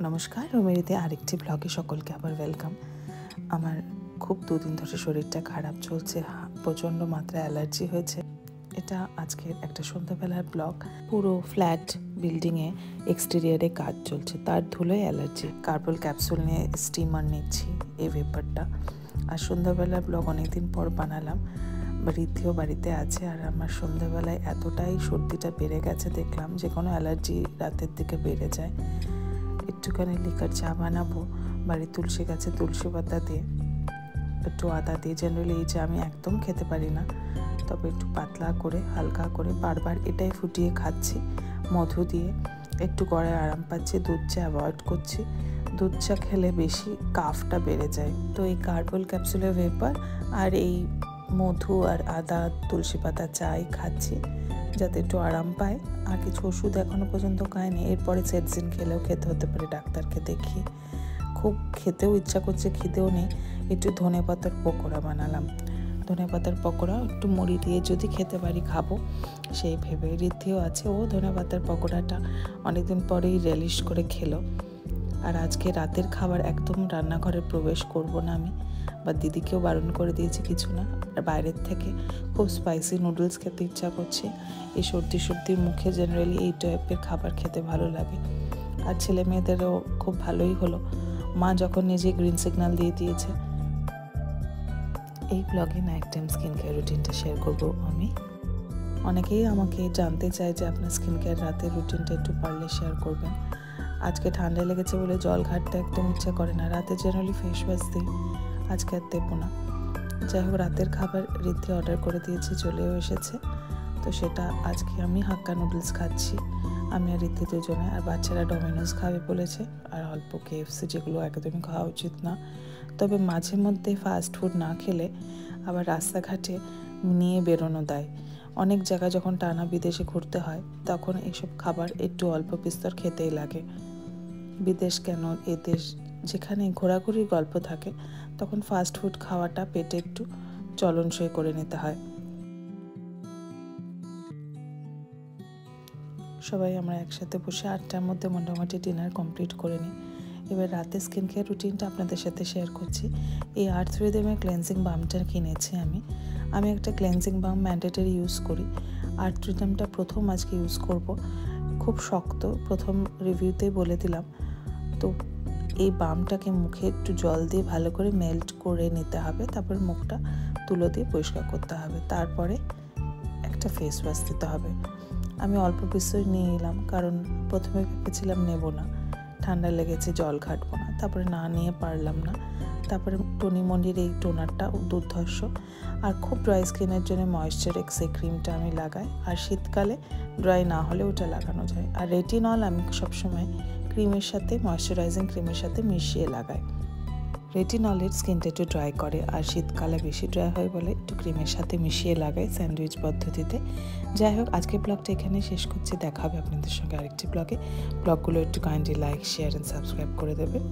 নমস্কার, রুমেরিতে আরেকটি ব্লগে সকলকে আবার ওয়েলকাম। আমার খুব দুদিন ধরে শরীরটা খারাপ চলছে, প্রচণ্ড মাত্রায় অ্যালার্জি হয়েছে। এটা আজকের একটা সন্ধ্যাবেলার ব্লগ। পুরো ফ্ল্যাট বিল্ডিংয়ে এক্সটেরিয়ারে কাজ চলছে, তার ধুলোয় অ্যালার্জি। কার্বল ক্যাপসুল নিয়ে স্টিমার নিচ্ছি, এই ভেপারটা। আর সন্ধ্যাবেলার ব্লগ অনেকদিন পর বানালাম। ঋদ্ধিও বাড়িতে আছে, আর আমার সন্ধ্যাবেলায় এতটাই সর্দিটা বেড়ে গেছে, দেখলাম যে কোনো অ্যালার্জি রাতের দিকে বেড়ে যায়। একটুখানি লিকার চা বানাবো, বাড়ির তুলসী গাছে তুলসী পাতা দিয়ে, একটু আদা দিয়ে। জেনারেলি এই চা আমি একদম খেতে পারি না, তবে একটু পাতলা করে হালকা করে বারবার এটাই ফুটিয়ে খাচ্ছি মধু দিয়ে। একটু গলায় আরাম পাচ্ছি, দুধ চা অ্যাভয়েড করছি। দুধ চা খেলে বেশি কাফটা বেড়ে যায়। তো এই কার্বল ক্যাপসুলের ভেপার আর এই মধু আর আদা তুলসী পাতা চাই খাচ্ছি, যাতে একটু আরাম পায়। আর কিছু ওষুধ এখনও পর্যন্ত খায়নি, এরপরে সেটজিন খেলেও খেতে হতে পারে, ডাক্তারকে দেখি। খুব খেতেও ইচ্ছা করছে, খিদেও নেই। একটু ধনেপাতার পকোড়া বানালাম। ধনেপাতার পকোড়া একটু মুড়ি দিয়ে যদি খেতে পারি খাবো, সেই ভেবে। ঋদ্ধিও আছে, ও ধনেপাতার পকোড়াটা অনেকদিন পরেই রিলিশ করে খেলো। আর আজকে রাতের খাবার একদম রান্নাঘরে প্রবেশ করব না আমি, বা দিদিকেও বারণ করে দিয়েছি কিছু না। আর বাইরের থেকে খুব স্পাইসি নুডলস খেতে ইচ্ছা করছে। এই সর্দির মুখে জেনারেলি এই টাইপের খাবার খেতে ভালো লাগে। আর ছেলে মেয়েদেরও খুব ভালোই হলো, মা যখন নিজে গ্রিন সিগন্যাল দিয়ে দিয়েছে। এই ব্লগে নাইট টাইম স্কিন কেয়ার রুটিনটা শেয়ার করবো আমি। অনেকেই আমাকে জানতে চায় যে আপনার স্কিন কেয়ার রাতের রুটিনটা একটু পারলে শেয়ার করবেন। আজকে ঠান্ডা লেগেছে বলে জল ঘাটতে একদম ইচ্ছা করে না, রাতে জেনারেলি ফেস ওয়াশ দিই, আজকে আর দেবো না। যাই হোক, রাতের খাবার ঋদ্ধি অর্ডার করে দিয়েছি, চলেও এসেছে। তো সেটা আজকে আমি হাক্কা নুডলস খাচ্ছি, আমি আর ঋদ্ধি দুজনে। আর বাচ্চারা ডমিনোস খাবে বলেছে, আর অল্প কেএফসি, যেগুলো একদমই খাওয়া উচিত না। তবে মাঝে মধ্যে ফাস্ট ফুড না খেলে আবার রাস্তাঘাটে নিয়ে বেরোনো দেয়। অনেক জায়গায় যখন টানা বিদেশে ঘুরতে হয়, তখন এসব খাবার একটু অল্প বিস্তর খেতেই লাগে। বিদেশ কেন, এদেশ, যেখানে ঘোরাঘুরির গল্প থাকে, তখন ফাস্ট ফুড খাওয়াটা পেটে একটু চলনসই করে নিতে হয়। সবাই আমরা একসাথে বসে 8টার মধ্যে মোটামুটি ডিনার কমপ্লিট করে নিই। এবার রাতে স্কিন কেয়ার রুটিনটা আপনাদের সাথে শেয়ার করছি। এই আর্থ রিদমের ক্লেন্সিং বামটা কিনেছি আমি একটা ক্লেন্সিং বাম ম্যান্ডেটরি ইউজ করি। আর্থ রিদমটা প্রথম আজকে ইউজ করব, খুব শক্ত, প্রথম রিভিউতেই বলে দিলাম। তো এই বামটাকে মুখে একটু জল দিয়ে ভালো করে মেল্ট করে নিতে হবে, তারপর মুখটা তুলো দিয়ে পরিষ্কার করতে হবে, তারপরে একটা ফেস ওয়াশ দিতে হবে। আমি অল্প বিষয় নিয়ে এলাম, কারণ প্রথমে ভেবেছিলাম নেব না, ঠান্ডা লেগেছে জল ঘাটবো না, তারপরে না নিয়ে পারলাম না। তারপরে টনিমন্ডির এই টোনারটা দুর্ধর্ষ। আর খুব ড্রাই স্কিনের জন্য ময়েশ্চার এক্স এই ক্রিমটা আমি লাগাই, আর শীতকালে ড্রাই না হলে ওটা লাগানো যায়। আর রেটিনল আমি সবসময় ক্রিমের সাথে, ময়েশ্চারাইজিং ক্রিমের সাথে মিশিয়ে লাগাই। রেটিনলের স্কিনটা একটু ড্রাই করে, আর শীতকালে বেশি ড্রাই হয় বলে একটু ক্রিমের সাথে মিশিয়ে লাগাই স্যান্ডউইচ পদ্ধতিতে। যাই হোক, আজকের ব্লগটা এখানে শেষ করছি, দেখা হবে আপনাদের সঙ্গে আরেকটি ব্লগে। ব্লগগুলো একটু kindly like, share and subscribe করে দেবেন।